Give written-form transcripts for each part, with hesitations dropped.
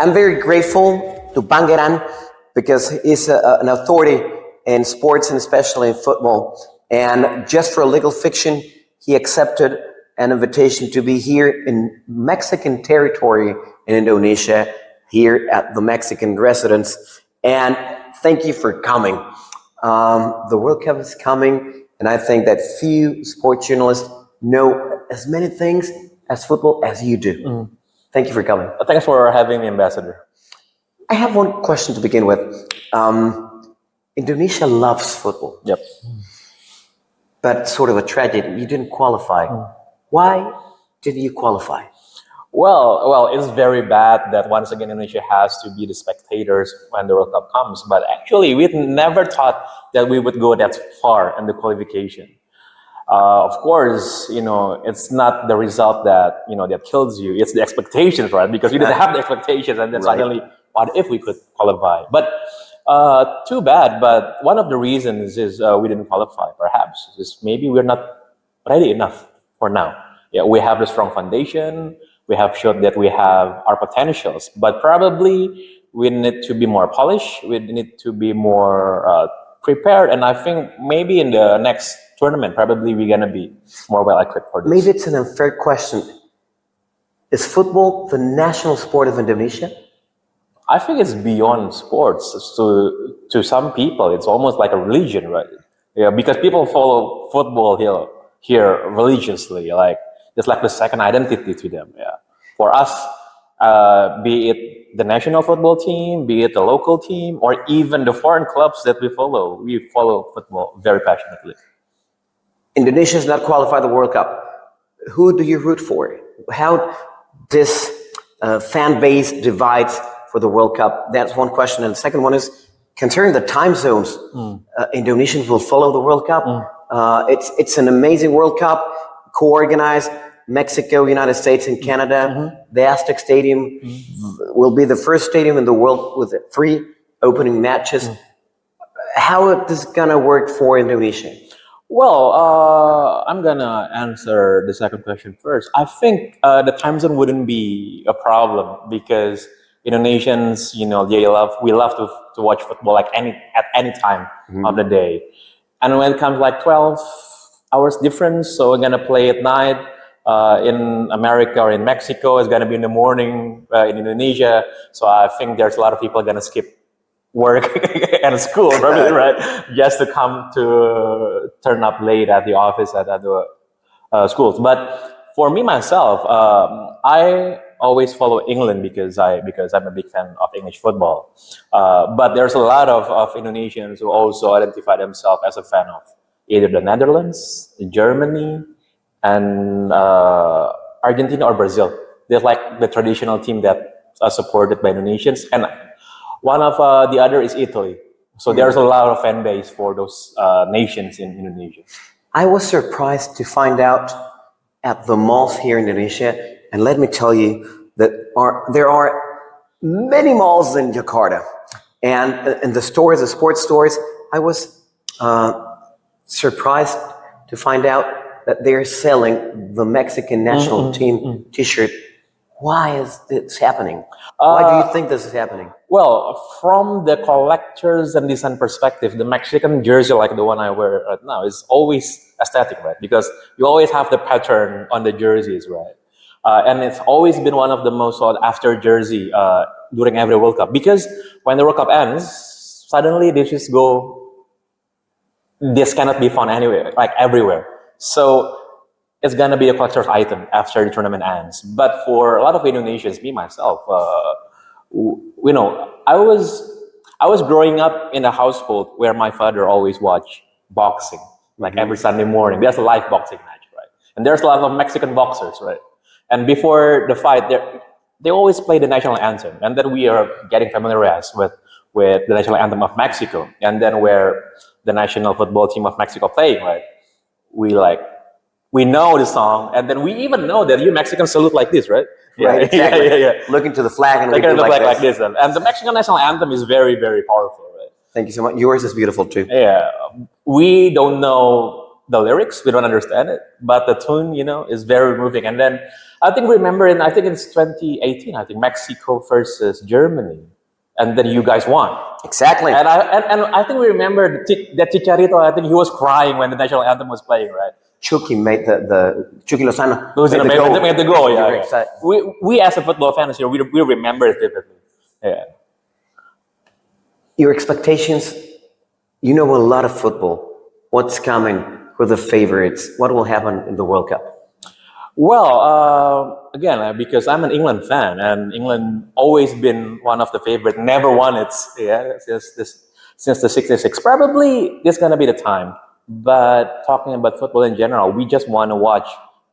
I'm very grateful to Pangeran because he's an authority in sports and especially in football. And just for legal fiction, he accepted an invitation to be here in Mexican territory in Indonesia, here at the Mexican residence. And thank you for coming. The World Cup is coming, and I think that few sports journalists know as many things as football as you do. Thank you for coming. Thanks for having me, Ambassador. I have one question to begin with. Indonesia loves football. Yep. But sort of a tragedy, you didn't qualify. Why didn't you qualify? Well, it's very bad that once again Indonesia has to be the spectators when the World Cup comes. But actually, we never thought that we would go that far in the qualification. Of course, it's not the result that that kills you. It's the expectations, right? Because we didn't have the expectations, and then Right. suddenly, what if we could qualify? But too bad. But one of the reasons is we didn't qualify. Perhaps is maybe we're not ready enough for now. Yeah, we have the strong foundation. We have shown that we have our potentials, but probably we need to be more polished. We need to be more prepared, and I think maybe in the next tournament, probably we're gonna be more well equipped for this. Maybe it's an unfair question. Is football the national sport of Indonesia? I think it's beyond sports. To some people, it's almost like a religion, right? Yeah, because people follow football here religiously, like it's like the second identity to them. Yeah, for us, be it the national football team, be it the local team, or even the foreign clubs that we follow football very passionately. Indonesia has not qualified the World Cup. Who do you root for? How this fan base divides for the World Cup? That's one question. And the second one is, considering the time zones, Indonesians will follow the World Cup. It's an amazing World Cup, co-organized. Mexico, United States, and Canada. The Aztec Stadium will be the first stadium in the world with 3 opening matches. How is this gonna work for Indonesia? Well, I'm gonna answer the second question first. I think the time zone wouldn't be a problem because Indonesians, we love to watch football at any time of the day, and when it comes like 12 hours difference, so we're gonna play at night. In America or in Mexico, it's gonna be in the morning in Indonesia. So I think there's a lot of people gonna skip work and school, probably, right? Just to come to turn up late at the office at the schools. But for me myself, I always follow England because I'm a big fan of English football. But there's a lot of Indonesians who also identify themselves as a fan of either the Netherlands, Germany, and Argentina or Brazil. They're like the traditional team that are supported by Indonesians, and one of the other is Italy. So there's a lot of fan base for those nations in Indonesia. I was surprised to find out at the malls here in Indonesia, and let me tell you that there are many malls in Jakarta, and in the sports stores, I was surprised to find out that they're selling the Mexican national team T-shirt. Why is this happening? Why do you think this is happening? Well, from the collectors and design perspective, the Mexican jersey, like the one I wear right now, is always aesthetic, right? Because you always have the pattern on the jerseys, right? And it's always been one of the most sought after jersey during every World Cup. Because when the World Cup ends, suddenly this cannot be found anywhere, like everywhere. So it's gonna be a collector's item after the tournament ends. But for a lot of Indonesians, me myself, I was growing up in a household where my father always watched boxing, like every Sunday morning. There's a live boxing match, right? And there's a lot of Mexican boxers, right? And before the fight, they always play the national anthem, and then we are getting familiarized with the national anthem of Mexico, and then where the national football team of Mexico playing, right? We know the song, and then we even know that you Mexicans salute like this, right? Right, exactly. Yeah. Looking to the flag and we Looking do at the flag like like this. And the Mexican national anthem is very, very powerful, right? Thank you so much. Yours is beautiful too. Yeah, we don't know the lyrics. We don't understand it, but the tune, is very moving. And then I think remember I think it's 2018. I think Mexico versus Germany, and then you guys won. Exactly. And I think we remember that Chicharito. I think he was crying when the national anthem was playing, right? Chucky made the Chucky Lozano Who's made made the goal. made the goal, yeah. You're Yeah. excited. We as a football fans here, we remember it vividly. Yeah. Your expectations, you know a lot of football. What's coming? Who are the favorites? What will happen in the World Cup? Well, again, because I'm an England fan, and England always been one of the favorite. Never won it, since the '66. Probably this gonna be the time. But talking about football in general, we just want to watch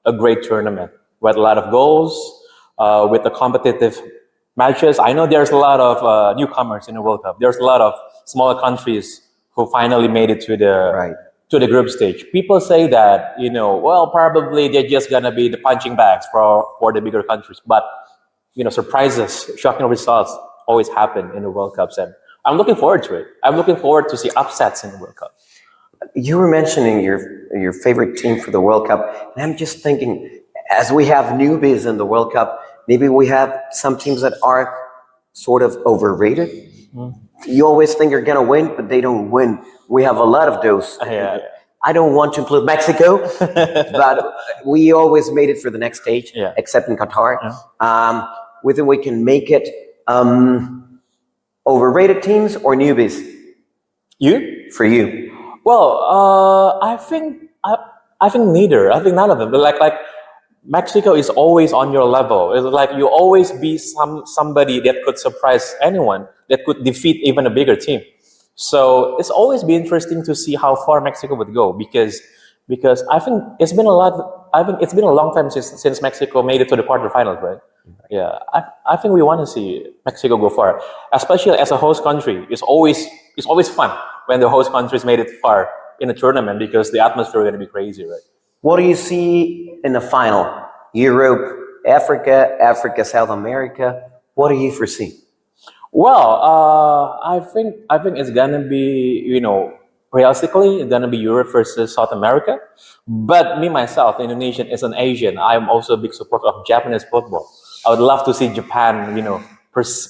a great tournament with a lot of goals, with the competitive matches. I know there's a lot of newcomers in the World Cup. There's a lot of smaller countries who finally made it to the Right. to the group stage. People say that, well, probably they're just gonna be the punching bags for the bigger countries. But surprises, shocking results always happen in the World Cups, and I'm looking forward to it. I'm looking forward to see upsets in the World Cup. You were mentioning your favorite team for the World Cup, and I'm just thinking, as we have newbies in the World Cup, maybe we have some teams that are sort of overrated. You always think you're gonna win, but they don't win. We have a lot of those. Yeah. I don't want to include Mexico, but we always made it for the next stage, Yeah. except in Qatar. Yeah. We think we can make it. Overrated teams or newbies You? for you? Well, I think neither. I think none of them. But like Mexico is always on your level. It's like you always be somebody that could surprise anyone, that could defeat even a bigger team. So it's always be interesting to see how far Mexico would go, because I think it's been a lot. I think it's been a long time since Mexico made it to the quarterfinals, right? Yeah, I think we want to see Mexico go far, especially as a host country. It's always fun when the host countries made it far in a tournament, because the atmosphere is going to be crazy, right? What do you see in the final? Europe, Africa, South America. What do you foresee? Well, I think it's gonna be, realistically, it's gonna be Europe versus South America. But me myself, Indonesian, as an Asian, I'm also a big supporter of Japanese football. I would love to see Japan,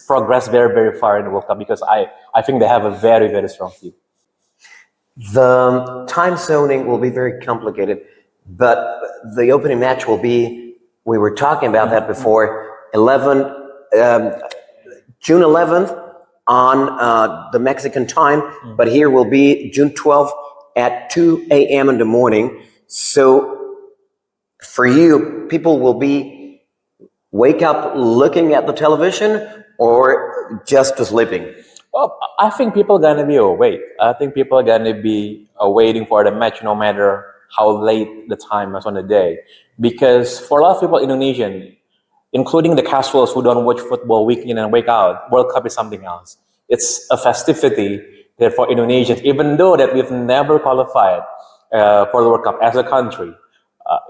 progress very, very far in the World Cup, because I think they have a very, very strong team. The time zoning will be very complicated, but the opening match will be, we were talking about that before, June 11th on the Mexican time, but here will be June 12th at 2 a.m. in the morning. So for you, people will be wake up looking at the television or just sleeping? Well, I think people are gonna be awake. I think people are gonna be waiting for the match, no matter how late the time is on the day. Because for a lot of people, Indonesian, including the casuals who don't watch football week in and week out, World Cup is something else. It's a festivity there for Indonesians, even though that we've never qualified for the World Cup as a country.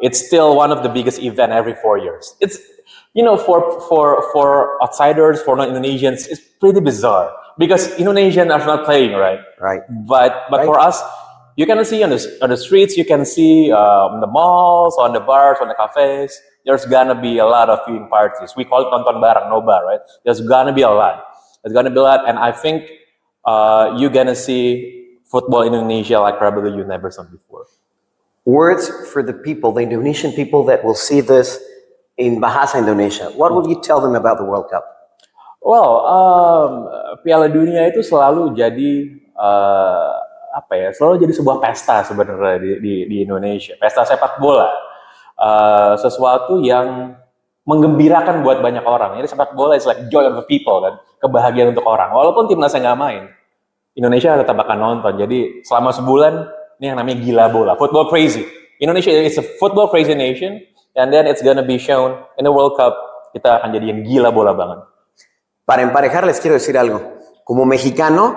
It's still one of the biggest event every 4 years. It's, for outsiders, for non-Indonesians, it's pretty bizarre, because Indonesians are not playing, right? Right. But Right. for us, you can see on the streets, you can see the malls, on the bars, on the cafes. There's gonna be a lot of viewing parties. We call it nonton bareng, nobar, right? There's gonna be a lot. There's gonna be a lot, and I think you're gonna see football in Indonesia like probably you never seen before. Words for the people, the Indonesian people that will see this in Bahasa Indonesia. What will you tell them about the World Cup? Well, Piala Dunia itu selalu jadi selalu jadi sebuah pesta sebenarnya di Indonesia, pesta sepak bola, sesuatu yang menggembirakan buat banyak orang. Jadi sepak bola is like joy of the people, kan, kebahagiaan untuk orang. Walaupun timnasnya nggak main, Indonesia tetap akan nonton. Jadi selama sebulan ini yang namanya gila bola, football crazy. Indonesia is a football crazy nation, and then it's gonna be shown in the World Cup. Kita akan jadi yang gila bola banget. Para emparejar les quiero decir algo. Como mexicano,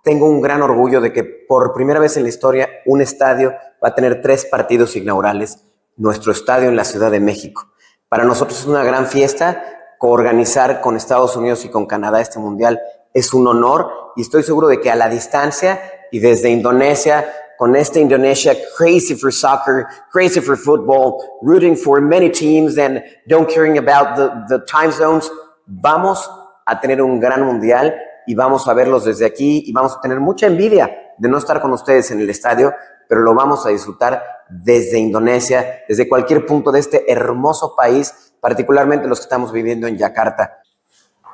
tengo un gran orgullo de que por primera vez en la historia un estadio va a tener 3 partidos inaugurales, nuestro estadio en la Ciudad de México. Para nosotros es una gran fiesta, coorganizar con Estados Unidos y con Canadá este mundial es un honor, y estoy seguro de que a la distancia y desde Indonesia con esta Indonesia, crazy for soccer, crazy for football, rooting for many teams and don't caring about the time zones. Vamos a tener un gran mundial y vamos a verlos desde aquí y vamos a tener mucha envidia de no estar con ustedes en el estadio, pero lo vamos a disfrutar desde Indonesia, desde cualquier punto de este hermoso país, particularmente los que estamos viviendo en Yakarta.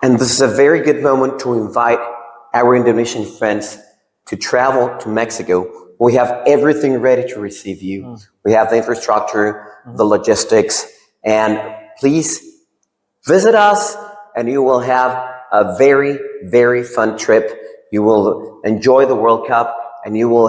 And this is a very good moment to invite our Indonesian friends to travel to Mexico. We have everything ready to receive you. We have the infrastructure, the logistics, and please visit us and you will have a very, very fun trip. You will enjoy the World Cup and you will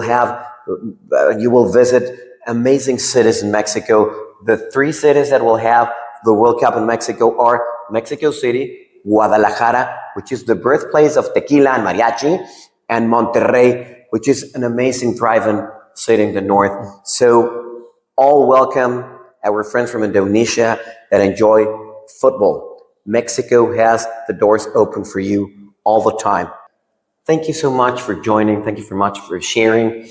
visit amazing cities in Mexico. The 3 cities that will have the World Cup in Mexico are Mexico City, Guadalajara, which is the birthplace of tequila and mariachi, and Monterrey, which is an amazing drive-in city in the north. So all welcome our friends from Indonesia that enjoy football. Mexico has the doors open for you all the time. Thank you so much for joining. Thank you so much for sharing.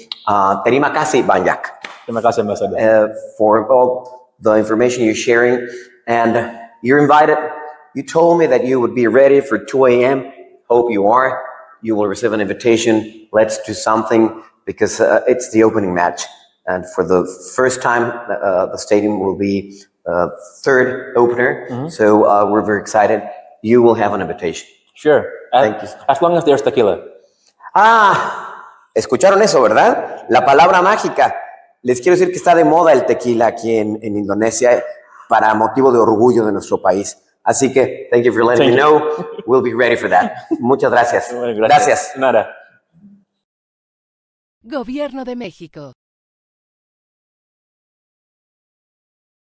Terima kasih banyak. Terima kasih, Ambassador. For all the information you're sharing. And you're invited. You told me that you would be ready for 2 a.m. Hope you are. You will receive an invitation. Let's do something because it's the opening match. And for the first time, the stadium will be third opener. So we're very excited. You will have an invitation. Sure. Thank you. As long as there's tequila. Escucharon eso, ¿verdad? La palabra mágica. Les quiero decir que está de moda el tequila aquí en Indonesia para motivo de orgullo de nuestro país. Así que, thank you for letting me know. We'll be ready for that. Muchas gracias. Gracias. Nada. Gobierno de México.